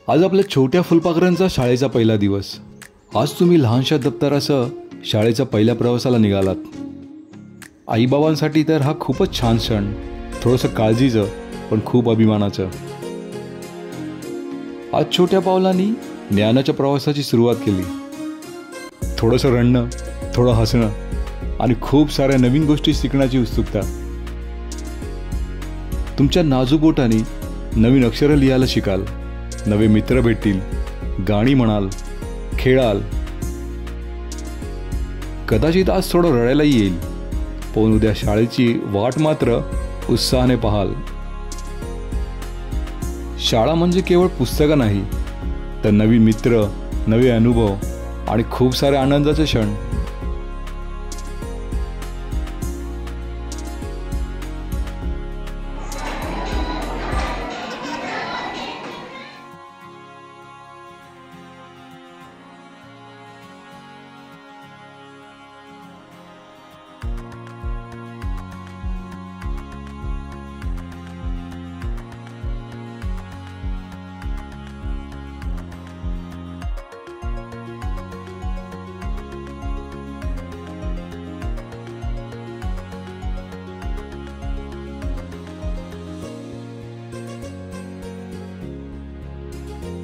आज आपल्या छोट्या फुलपाखरांचा शाळेचा पहिला दिवस. आज तुम्ही लहानशा दप्तरासह शाळेच्या पहिल्या प्रवासाला निघालात. आईबाबांसाठी तर हा खूपच छान क्षण, थोडंसं काळजीचं पण खूप अभिमानाचं. आज छोट्या पावलांनी ज्ञानाच्या प्रवासाची सुरुवात केली. थोडंसं रडणं, थोडं हसणं आणि खूप साऱ्या नवीन गोष्टी शिकण्याची उत्सुकता. तुमच्या नाजूक बोटांनी नवीन अक्षरं लिहायला शिकाल, नवे मित्र भेटतील, गाणी म्हणाल, खेळाल. कदाचित आज थोडं रडायलाही येईल, पण उद्या शाळेची वाट मात्र उत्साहाने पाहाल. शाळा म्हणजे केवळ पुस्तकं नाही, तर नवीन मित्र, नवे अनुभव आणि खूप सारे आनंदाचे क्षण.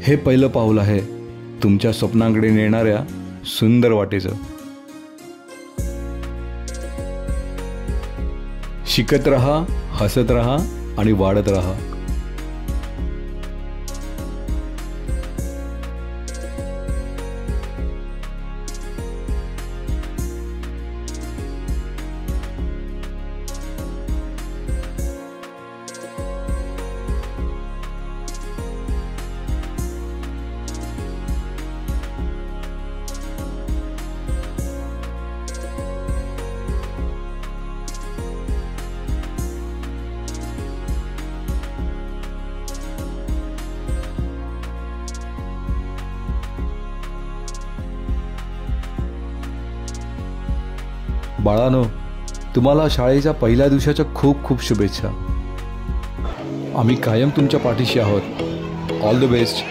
हे पहिलं पाऊल आहे तुमच्या स्वप्नांकडे नेणाऱ्या सुंदर वाटेचं. शिकत रहा, हसत रहा आणि वाढत रहा. बाळांनो, तुम्हाला शाळेच्या पहिल्या दिवसाच्या खूप खूप शुभेच्छा. आम्ही कायम तुमच्या पाठीशी आहोत. All the best.